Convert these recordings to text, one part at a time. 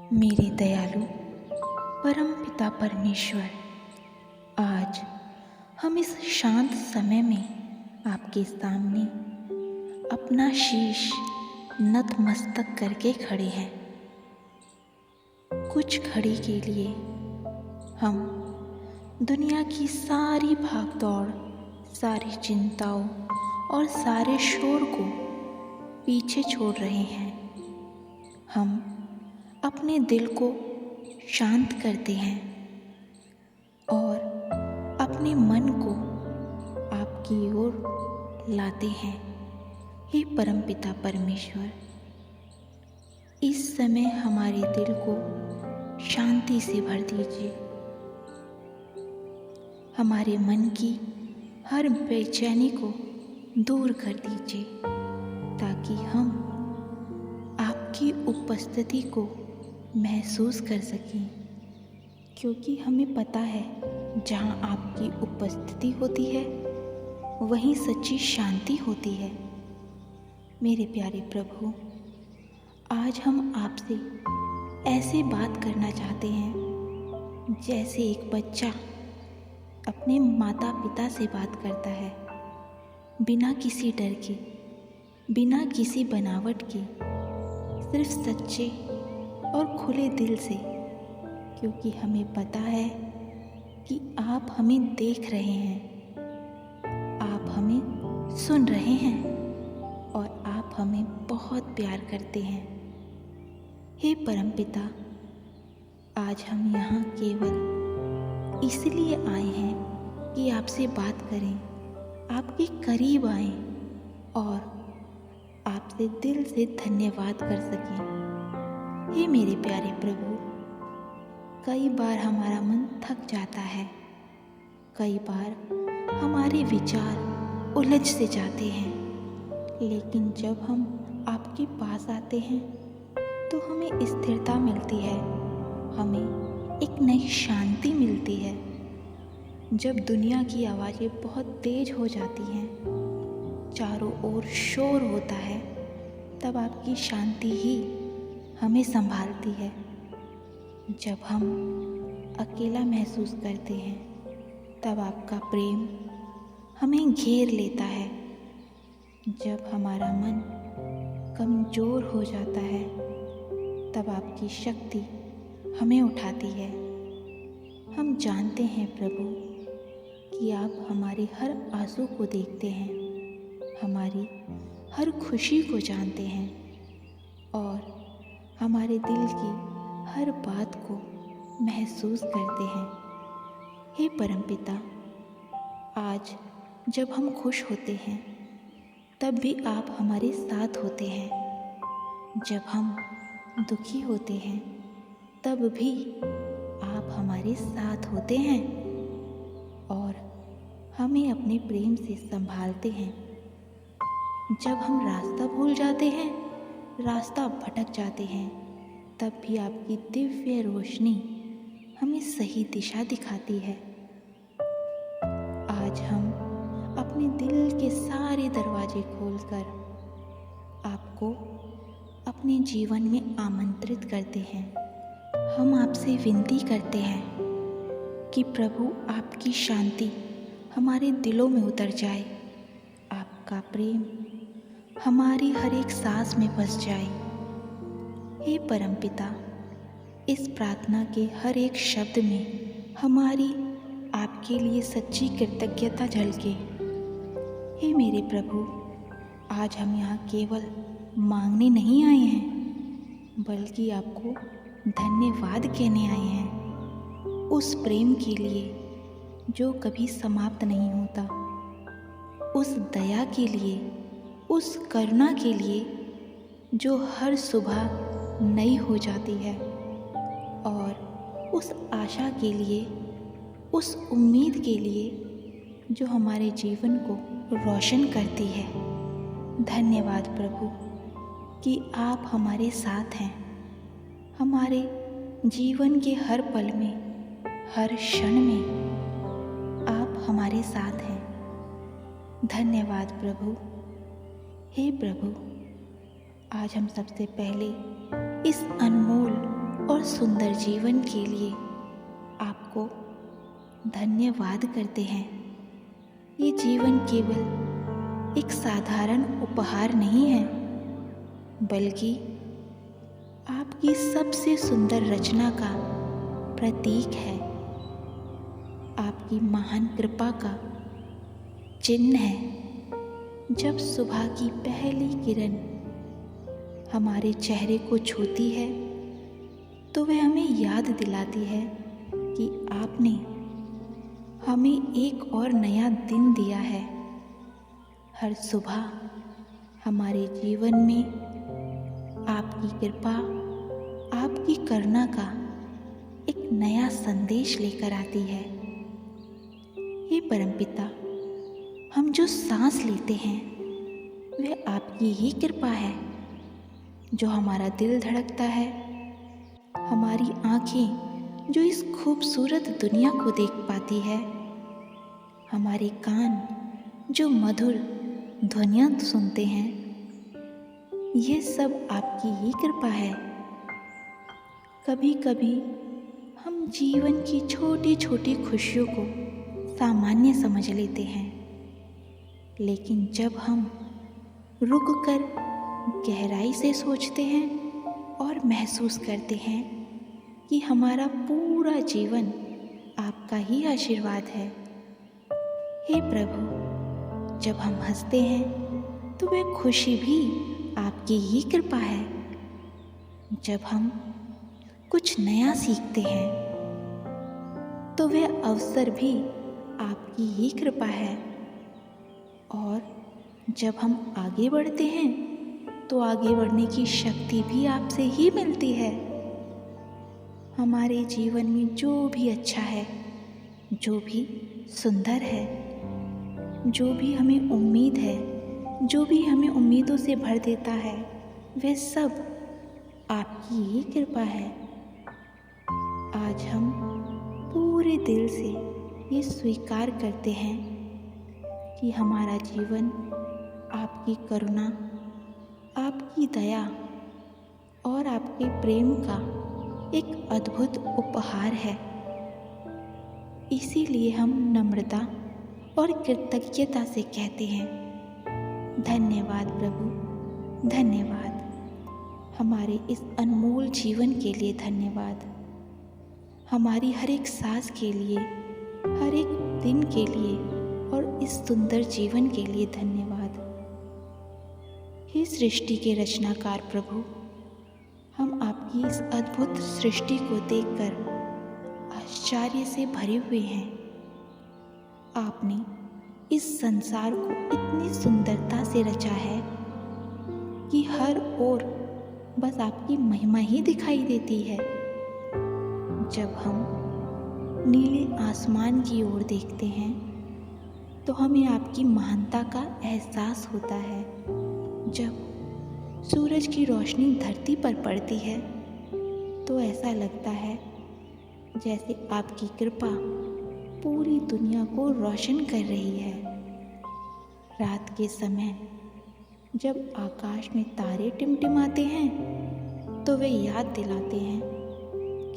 मेरे दयालु परम पिता परमेश्वर, आज हम इस शांत समय में आपके सामने अपना शीश नतमस्तक करके खड़े हैं। कुछ घड़ी के लिए हम दुनिया की सारी भागदौड़, सारी चिंताओं और सारे शोर को पीछे छोड़ रहे हैं। हम अपने दिल को शांत करते हैं और अपने मन को आपकी ओर लाते हैं। हे परमपिता परमेश्वर, इस समय हमारे दिल को शांति से भर दीजिए। हमारे मन की हर बेचैनी को दूर कर दीजिए, ताकि हम आपकी उपस्थिति को महसूस कर सकें, क्योंकि हमें पता है जहाँ आपकी उपस्थिति होती है वहीं सच्ची शांति होती है। मेरे प्यारे प्रभु, आज हम आपसे ऐसे बात करना चाहते हैं जैसे एक बच्चा अपने माता पिता से बात करता है, बिना किसी डर के, बिना किसी बनावट के, सिर्फ सच्चे और खुले दिल से, क्योंकि हमें पता है कि आप हमें देख रहे हैं, आप हमें सुन रहे हैं और आप हमें बहुत प्यार करते हैं। हे परमपिता, आज हम यहाँ केवल इसलिए आए हैं कि आपसे बात करें, आपके करीब आएं और आपसे दिल से धन्यवाद कर सकें। हे मेरे प्यारे प्रभु, कई बार हमारा मन थक जाता है, कई बार हमारे विचार उलझ से जाते हैं, लेकिन जब हम आपके पास आते हैं तो हमें स्थिरता मिलती है, हमें एक नई शांति मिलती है। जब दुनिया की आवाज़ें बहुत तेज हो जाती हैं, चारों ओर शोर होता है, तब आपकी शांति ही हमें संभालती है। जब हम अकेला महसूस करते हैं, तब आपका प्रेम हमें घेर लेता है। जब हमारा मन कमज़ोर हो जाता है, तब आपकी शक्ति हमें उठाती है। हम जानते हैं प्रभु कि आप हमारे हर आंसू को देखते हैं, हमारी हर खुशी को जानते हैं और हमारे दिल की हर बात को महसूस करते हैं। हे परमपिता, आज जब हम खुश होते हैं तब भी आप हमारे साथ होते हैं, जब हम दुखी होते हैं तब भी आप हमारे साथ होते हैं और हमें अपने प्रेम से संभालते हैं। जब हम रास्ता भूल जाते हैं, रास्ता भटक जाते हैं, तब भी आपकी दिव्य रोशनी हमें सही दिशा दिखाती है। आज हम अपने दिल के सारे दरवाजे खोलकर आपको अपने जीवन में आमंत्रित करते हैं। हम आपसे विनती करते हैं कि प्रभु, आपकी शांति हमारे दिलों में उतर जाए, आपका प्रेम हमारी हर एक सांस में बस जाए। हे परमपिता, इस प्रार्थना के हर एक शब्द में हमारी आपके लिए सच्ची कृतज्ञता झलके। हे मेरे प्रभु, आज हम यहाँ केवल मांगने नहीं आए हैं, बल्कि आपको धन्यवाद कहने आए हैं, उस प्रेम के लिए जो कभी समाप्त नहीं होता, उस दया के लिए, उस करुणा के लिए जो हर सुबह नई हो जाती है, और उस आशा के लिए, उस उम्मीद के लिए जो हमारे जीवन को रोशन करती है। धन्यवाद प्रभु कि आप हमारे साथ हैं, हमारे जीवन के हर पल में, हर क्षण में आप हमारे साथ हैं। धन्यवाद प्रभु। हे प्रभु, आज हम सबसे पहले इस अनमोल और सुंदर जीवन के लिए आपको धन्यवाद करते हैं। ये जीवन केवल एक साधारण उपहार नहीं है, बल्कि आपकी सबसे सुंदर रचना का प्रतीक है, आपकी महान कृपा का चिन्ह है। जब सुबह की पहली किरण हमारे चेहरे को छूती है तो वह हमें याद दिलाती है कि आपने हमें एक और नया दिन दिया है। हर सुबह हमारे जीवन में आपकी कृपा, आपकी करुणा का एक नया संदेश लेकर आती है। हे परमपिता, हम जो सांस लेते हैं वह आपकी ही कृपा है। जो हमारा दिल धड़कता है, हमारी आँखें जो इस खूबसूरत दुनिया को देख पाती है, हमारे कान जो मधुर ध्वनियाँ सुनते हैं, ये सब आपकी ही कृपा है। कभी कभी हम जीवन की छोटी छोटी खुशियों को सामान्य समझ लेते हैं, लेकिन जब हम रुक कर गहराई से सोचते हैं और महसूस करते हैं कि हमारा पूरा जीवन आपका ही आशीर्वाद है। हे प्रभु, जब हम हंसते हैं तो वह खुशी भी आपकी ही कृपा है। जब हम कुछ नया सीखते हैं तो वह अवसर भी आपकी ही कृपा है। और जब हम आगे बढ़ते हैं तो आगे बढ़ने की शक्ति भी आपसे ही मिलती है। हमारे जीवन में जो भी अच्छा है, जो भी सुंदर है, जो भी हमें उम्मीद है, जो भी हमें उम्मीदों से भर देता है, वह सब आपकी ही कृपा है। आज हम पूरे दिल से ये स्वीकार करते हैं कि हमारा जीवन आपकी करुणा, आपकी दया और आपके प्रेम का एक अद्भुत उपहार है। इसीलिए हम नम्रता और कृतज्ञता से कहते हैं, धन्यवाद प्रभु, धन्यवाद। हमारे इस अनमोल जीवन के लिए धन्यवाद। हमारी हर एक सांस के लिए, हर एक दिन के लिए और इस सुंदर जीवन के लिए धन्यवाद। हे सृष्टि के रचनाकार प्रभु, हम आपकी इस अद्भुत सृष्टि को देखकर आश्चर्य से भरे हुए हैं। आपने इस संसार को इतनी सुंदरता से रचा है कि हर ओर बस आपकी महिमा ही दिखाई देती है। जब हम नीले आसमान की ओर देखते हैं तो हमें आपकी महानता का एहसास होता है। जब सूरज की रोशनी धरती पर पड़ती है तो ऐसा लगता है जैसे आपकी कृपा पूरी दुनिया को रोशन कर रही है। रात के समय जब आकाश में तारे टिमटिमाते हैं तो वे याद दिलाते हैं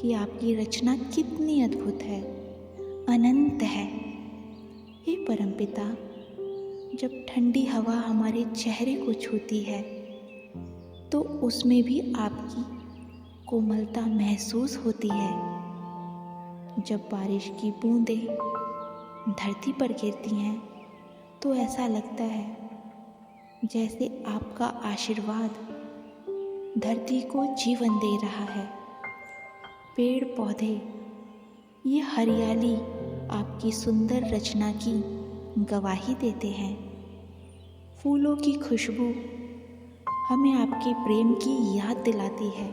कि आपकी रचना कितनी अद्भुत है, अनंत है। हे परमपिता, जब ठंडी हवा हमारे चेहरे को छूती है तो उसमें भी आपकी कोमलता महसूस होती है। जब बारिश की बूंदें धरती पर गिरती हैं तो ऐसा लगता है जैसे आपका आशीर्वाद धरती को जीवन दे रहा है। पेड़ पौधे, ये हरियाली आपकी सुंदर रचना की गवाही देते हैं। फूलों की खुशबू हमें आपके प्रेम की याद दिलाती है।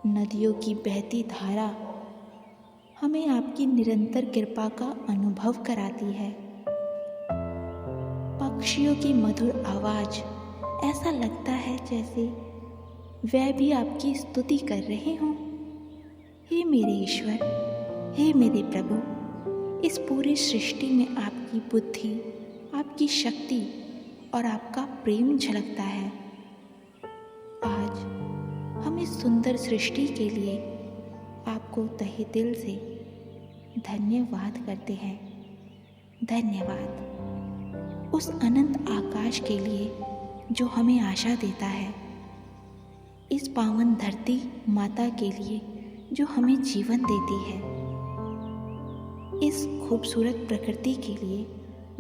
नदियों की बहती धारा हमें आपकी निरंतर कृपा का अनुभव कराती है। पक्षियों की मधुर आवाज, ऐसा लगता है जैसे वह भी आपकी स्तुति कर रहे हों। हे मेरे ईश्वर, हे मेरे प्रभु, इस पूरी सृष्टि में आपकी बुद्धि, आपकी शक्ति और आपका प्रेम झलकता है। आज हम अपनी सुंदर सृष्टि के लिए आपको तहे दिल से धन्यवाद करते हैं। धन्यवाद उस अनंत आकाश के लिए जो हमें आशा देता है, इस पावन धरती माता के लिए जो हमें जीवन देती है, इस खूबसूरत प्रकृति के लिए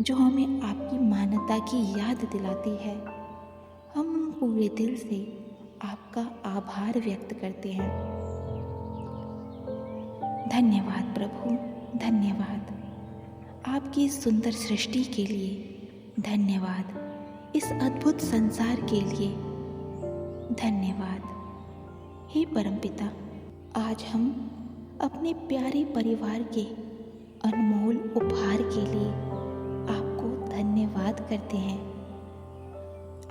जो हमें आपकी मानवता की याद दिलाती है। हम पूरे दिल से आपका आभार व्यक्त करते हैं। धन्यवाद प्रभु, धन्यवाद आपकी इस सुंदर सृष्टि के लिए, धन्यवाद इस अद्भुत संसार के लिए, धन्यवाद। हे परमपिता, आज हम अपने प्यारे परिवार के अनमोल उपहार के लिए आपको धन्यवाद करते हैं।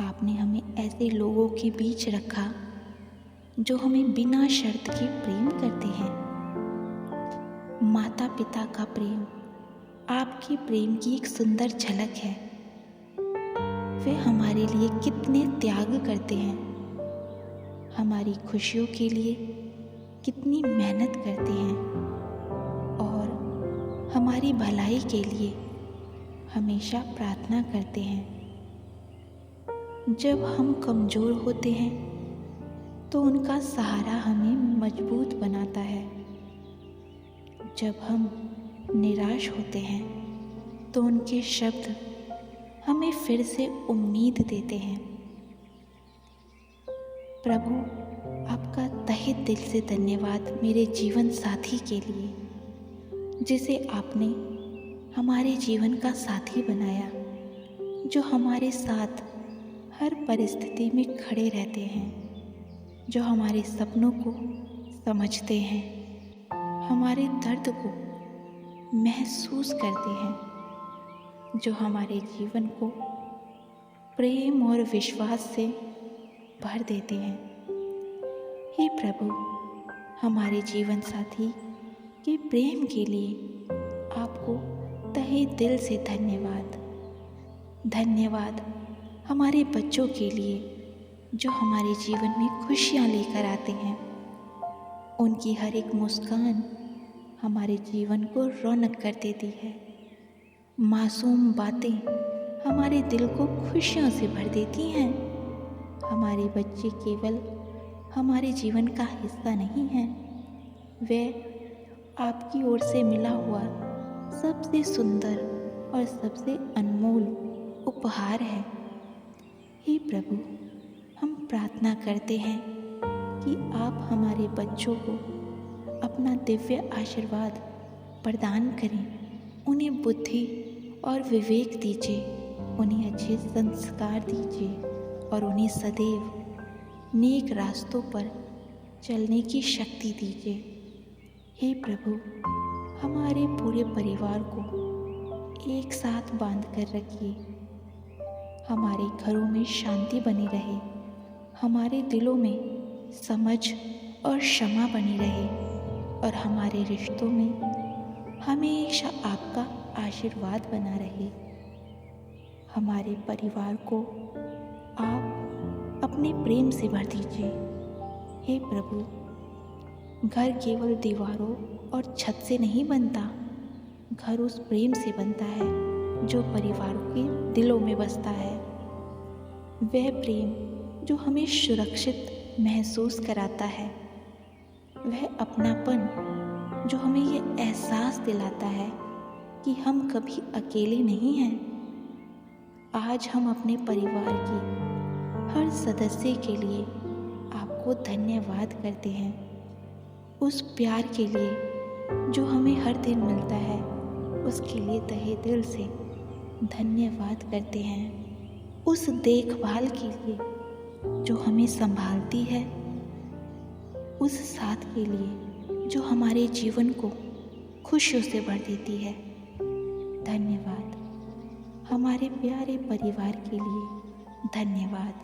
आपने हमें ऐसे लोगों के बीच रखा जो हमें बिना शर्त के प्रेम करते हैं। माता पिता का प्रेम आपके प्रेम की एक सुंदर झलक है। वे हमारे लिए कितने त्याग करते हैं, हमारी खुशियों के लिए कितनी मेहनत करते हैं और हमारी भलाई के लिए हमेशा प्रार्थना करते हैं। जब हम कमज़ोर होते हैं तो उनका सहारा हमें मजबूत बनाता है। जब हम निराश होते हैं तो उनके शब्द हमें फिर से उम्मीद देते हैं। प्रभु, आपका तहे दिल से धन्यवाद मेरे जीवन साथी के लिए, जिसे आपने हमारे जीवन का साथी बनाया, जो हमारे साथ हर परिस्थिति में खड़े रहते हैं, जो हमारे सपनों को समझते हैं, हमारे दर्द को महसूस करते हैं, जो हमारे जीवन को प्रेम और विश्वास से भर देते हैं। हे प्रभु, हमारे जीवन साथी के प्रेम के लिए आपको तहे दिल से धन्यवाद। धन्यवाद हमारे बच्चों के लिए जो हमारे जीवन में खुशियाँ लेकर आते हैं। उनकी हर एक मुस्कान हमारे जीवन को रौनक कर देती है। मासूम बातें हमारे दिल को खुशियों से भर देती हैं। हमारे बच्चे केवल हमारे जीवन का हिस्सा नहीं हैं, वे आपकी ओर से मिला हुआ सबसे सुंदर और सबसे अनमोल उपहार है। हे प्रभु, हम प्रार्थना करते हैं कि आप हमारे बच्चों को अपना दिव्य आशीर्वाद प्रदान करें। उन्हें बुद्धि और विवेक दीजिए, उन्हें अच्छे संस्कार दीजिए और उन्हें सदैव नेक रास्तों पर चलने की शक्ति दीजिए। हे प्रभु, हमारे पूरे परिवार को एक साथ बांध कर रखिए। हमारे घरों में शांति बनी रहे, हमारे दिलों में समझ और क्षमा बनी रहे और हमारे रिश्तों में हमेशा आपका आशीर्वाद बना रहे। हमारे परिवार को आप अपने प्रेम से भर दीजिए। हे प्रभु, घर केवल दीवारों और छत से नहीं बनता, घर उस प्रेम से बनता है जो परिवारों के दिलों में बसता है। वह प्रेम जो हमें सुरक्षित महसूस कराता है, वह अपनापन जो हमें ये एहसास दिलाता है कि हम कभी अकेले नहीं हैं। आज हम अपने परिवार के हर सदस्य के लिए आपको धन्यवाद करते हैं। उस प्यार के लिए जो हमें हर दिन मिलता है, उसके लिए तहे दिल से धन्यवाद करते हैं। उस देखभाल के लिए जो हमें संभालती है, उस साथ के लिए जो हमारे जीवन को खुशियों से भर देती है। धन्यवाद हमारे प्यारे परिवार के लिए, धन्यवाद।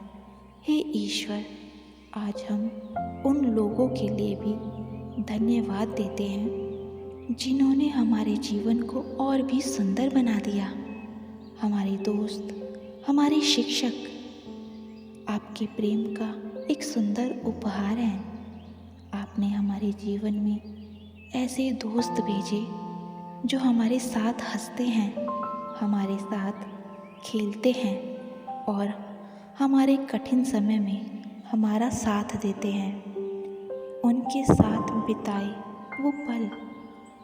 हे ईश्वर, आज हम उन लोगों के लिए भी धन्यवाद देते हैं जिन्होंने हमारे जीवन को और भी सुंदर बना दिया। हमारे दोस्त, हमारे शिक्षक आपके प्रेम का एक सुंदर उपहार हैं। आपने हमारे जीवन में ऐसे दोस्त भेजे जो हमारे साथ हंसते हैं, हमारे साथ खेलते हैं और हमारे कठिन समय में हमारा साथ देते हैं। उनके साथ बिताए वो पल,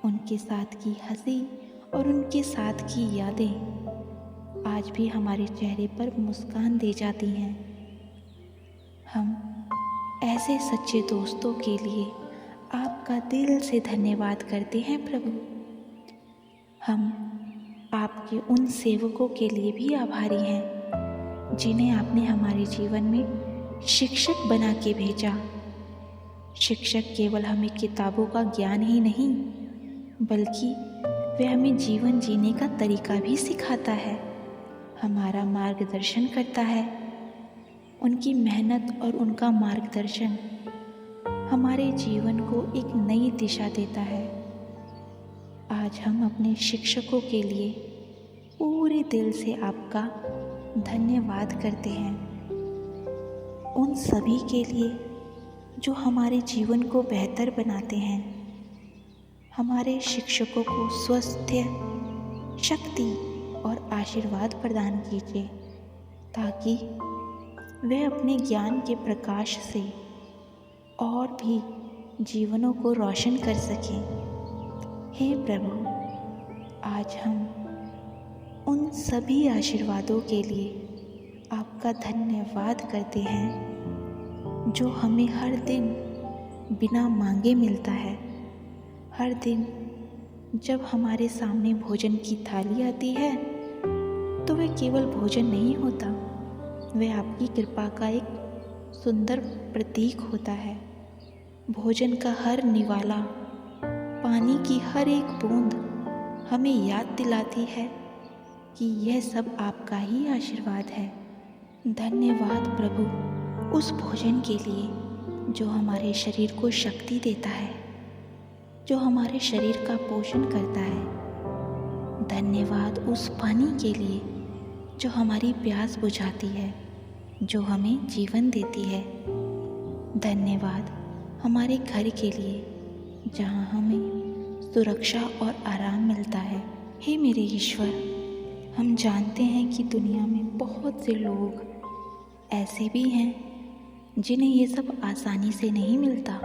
उनके साथ की हंसी और उनके साथ की यादें आज भी हमारे चेहरे पर मुस्कान दे जाती हैं। हम ऐसे सच्चे दोस्तों के लिए आपका दिल से धन्यवाद करते हैं प्रभु। हम आपके उन सेवकों के लिए भी आभारी हैं जिन्हें आपने हमारे जीवन में शिक्षक बना के भेजा। शिक्षक केवल हमें किताबों का ज्ञान ही नहीं, बल्कि वह हमें जीवन जीने का तरीका भी सिखाता है, हमारा मार्गदर्शन करता है। उनकी मेहनत और उनका मार्गदर्शन हमारे जीवन को एक नई दिशा देता है। आज हम अपने शिक्षकों के लिए पूरे दिल से आपका धन्यवाद करते हैं। उन सभी के लिए जो हमारे जीवन को बेहतर बनाते हैं। हमारे शिक्षकों को स्वास्थ्य, शक्ति और आशीर्वाद प्रदान कीजिए ताकि वे अपने ज्ञान के प्रकाश से और भी जीवनों को रोशन कर सकें। हे प्रभु, आज हम उन सभी आशीर्वादों के लिए आपका धन्यवाद करते हैं जो हमें हर दिन बिना मांगे मिलता है। हर दिन जब हमारे सामने भोजन की थाली आती है तो वह केवल भोजन नहीं होता, वह आपकी कृपा का एक सुंदर प्रतीक होता है। भोजन का हर निवाला, पानी की हर एक बूंद हमें याद दिलाती है कि यह सब आपका ही आशीर्वाद है। धन्यवाद प्रभु उस भोजन के लिए जो हमारे शरीर को शक्ति देता है, जो हमारे शरीर का पोषण करता है। धन्यवाद उस पानी के लिए जो हमारी प्यास बुझाती है, जो हमें जीवन देती है। धन्यवाद हमारे घर के लिए जहाँ हमें सुरक्षा और आराम मिलता है। हे मेरे ईश्वर, हम जानते हैं कि दुनिया में बहुत से लोग ऐसे भी हैं जिन्हें ये सब आसानी से नहीं मिलता।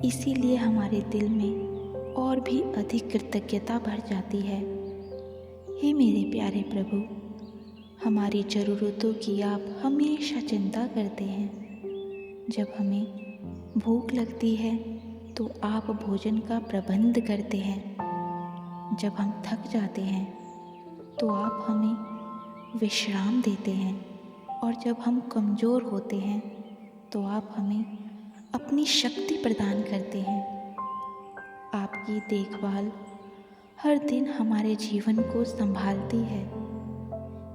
इसीलिए हमारे दिल में और भी अधिक कृतज्ञता भर जाती है। हे मेरे प्यारे प्रभु, हमारी ज़रूरतों की आप हमेशा चिंता करते हैं। जब हमें भूख लगती है तो आप भोजन का प्रबंध करते हैं। जब हम थक जाते हैं तो आप हमें विश्राम देते हैं, और जब हम कमज़ोर होते हैं तो आप हमें अपनी शक्ति प्रदान करते हैं। आपकी देखभाल हर दिन हमारे जीवन को संभालती है।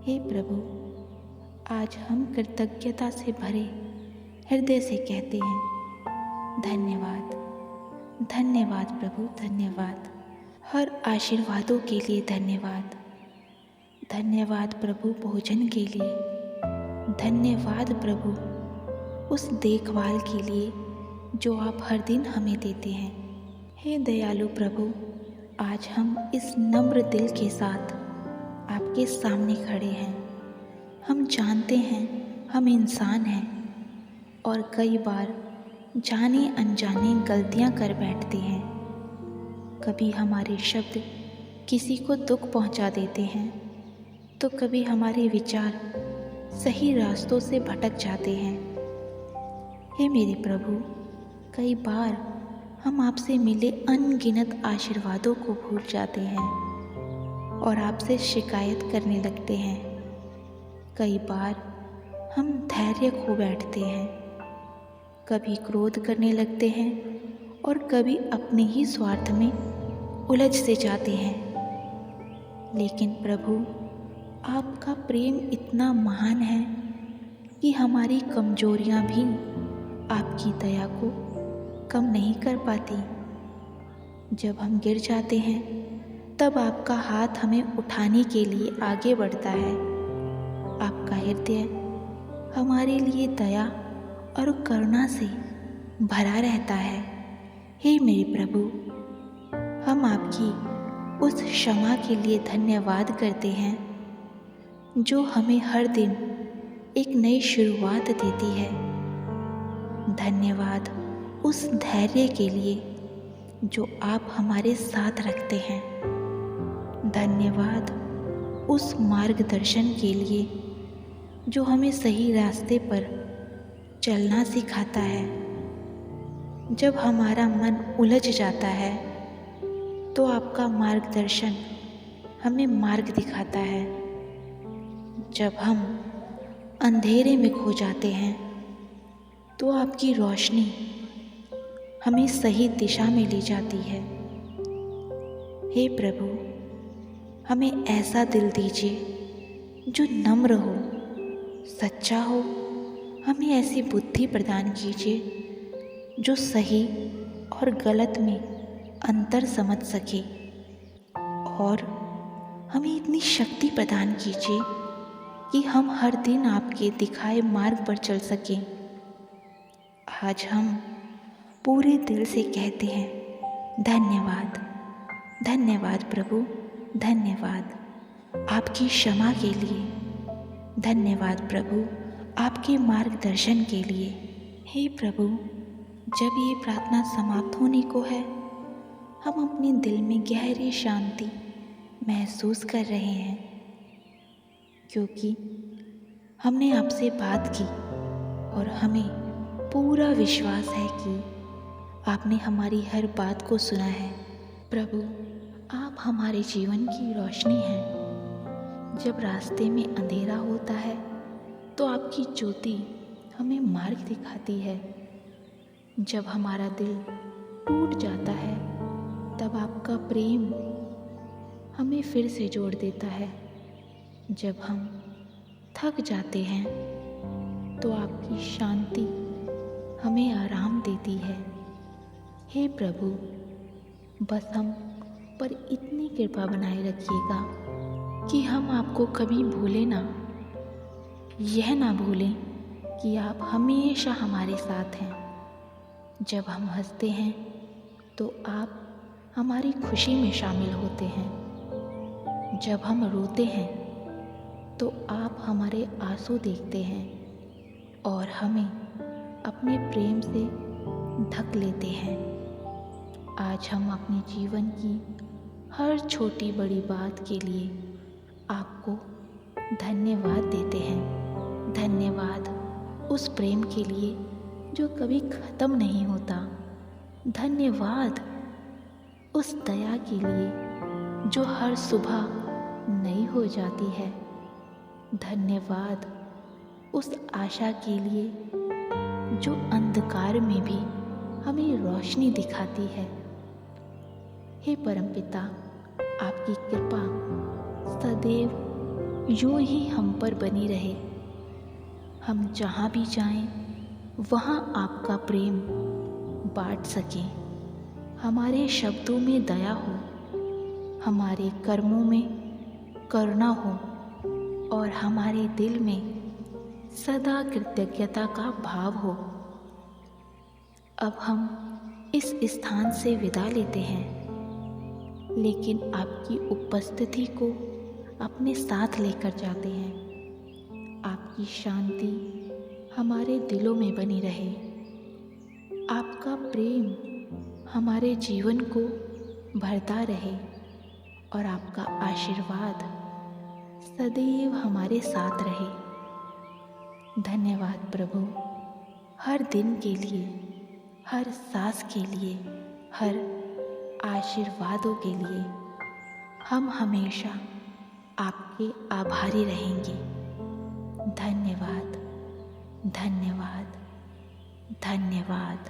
हे प्रभु, आज हम कृतज्ञता से भरे हृदय से कहते हैं धन्यवाद, धन्यवाद प्रभु, धन्यवाद। हर आशीर्वादों के लिए धन्यवाद। धन्यवाद प्रभु भोजन के लिए। धन्यवाद प्रभु उस देखभाल के लिए जो आप हर दिन हमें देते हैं। हे दयालु प्रभु, आज हम इस नम्र दिल के साथ आपके सामने खड़े हैं। हम जानते हैं हम इंसान हैं और कई बार जाने अनजाने गलतियां कर बैठते हैं। कभी हमारे शब्द किसी को दुख पहुंचा देते हैं, तो कभी हमारे विचार सही रास्तों से भटक जाते हैं। हे मेरे प्रभु, कई बार हम आपसे मिले अनगिनत आशीर्वादों को भूल जाते हैं और आपसे शिकायत करने लगते हैं। कई बार हम धैर्य खो बैठते हैं, कभी क्रोध करने लगते हैं और कभी अपने ही स्वार्थ में उलझ से जाते हैं। लेकिन प्रभु, आपका प्रेम इतना महान है कि हमारी कमजोरियां भी आपकी दया को कम नहीं कर पाती। जब हम गिर जाते हैं तब आपका हाथ हमें उठाने के लिए आगे बढ़ता है। आपका हृदय हमारे लिए दया और करुणा से भरा रहता है। हे मेरे प्रभु, हम आपकी उस क्षमा के लिए धन्यवाद करते हैं जो हमें हर दिन एक नई शुरुआत देती है। धन्यवाद उस धैर्य के लिए जो आप हमारे साथ रखते हैं। धन्यवाद उस मार्गदर्शन के लिए जो हमें सही रास्ते पर चलना सिखाता है। जब हमारा मन उलझ जाता है तो आपका मार्गदर्शन हमें मार्ग दिखाता है। जब हम अंधेरे में खो जाते हैं तो आपकी रोशनी हमें सही दिशा में ले जाती है। हे प्रभु, हमें ऐसा दिल दीजिए जो नम्र हो, सच्चा हो। हमें ऐसी बुद्धि प्रदान कीजिए जो सही और गलत में अंतर समझ सके, और हमें इतनी शक्ति प्रदान कीजिए कि हम हर दिन आपके दिखाए मार्ग पर चल सकें। आज हम पूरे दिल से कहते हैं धन्यवाद, धन्यवाद प्रभु, धन्यवाद आपकी क्षमा के लिए, धन्यवाद प्रभु आपके मार्गदर्शन के लिए। हे प्रभु, जब ये प्रार्थना समाप्त होने को है, हम अपने दिल में गहरी शांति महसूस कर रहे हैं, क्योंकि हमने आपसे बात की और हमें पूरा विश्वास है कि आपने हमारी हर बात को सुना है। प्रभु, आप हमारे जीवन की रोशनी हैं। जब रास्ते में अंधेरा होता है तो आपकी ज्योति हमें मार्ग दिखाती है। जब हमारा दिल टूट जाता है तब आपका प्रेम हमें फिर से जोड़ देता है। जब हम थक जाते हैं तो आपकी शांति हमें आराम देती है। हे प्रभु, बस हम पर इतनी कृपा बनाए रखिएगा कि हम आपको कभी भूलें ना। यह ना भूलें कि आप हमेशा हमारे साथ हैं। जब हम हंसते हैं तो आप हमारी खुशी में शामिल होते हैं। जब हम रोते हैं तो आप हमारे आंसू देखते हैं और हमें अपने प्रेम से ढक लेते हैं। आज हम अपने जीवन की हर छोटी बड़ी बात के लिए आपको धन्यवाद देते हैं। धन्यवाद उस प्रेम के लिए जो कभी ख़त्म नहीं होता। धन्यवाद उस दया के लिए जो हर सुबह नई हो जाती है। धन्यवाद उस आशा के लिए जो अंधकार में भी हमें रोशनी दिखाती है। हे परमपिता, आपकी कृपा सदैव यूं ही हम पर बनी रहे। हम जहाँ भी जाएं वहाँ आपका प्रेम बांट सकें। हमारे शब्दों में दया हो, हमारे कर्मों में करुणा हो और हमारे दिल में सदा कृतज्ञता का भाव हो। अब हम इस स्थान से विदा लेते हैं, लेकिन आपकी उपस्थिति को अपने साथ लेकर जाते हैं। आपकी शांति हमारे दिलों में बनी रहे। आपका प्रेम हमारे जीवन को भरता रहे और आपका आशीर्वाद सदैव हमारे साथ रहे। धन्यवाद प्रभु, हर दिन के लिए, हर सांस के लिए, हर आशीर्वादों के लिए। हम हमेशा आपके आभारी रहेंगे। धन्यवाद, धन्यवाद, धन्यवाद।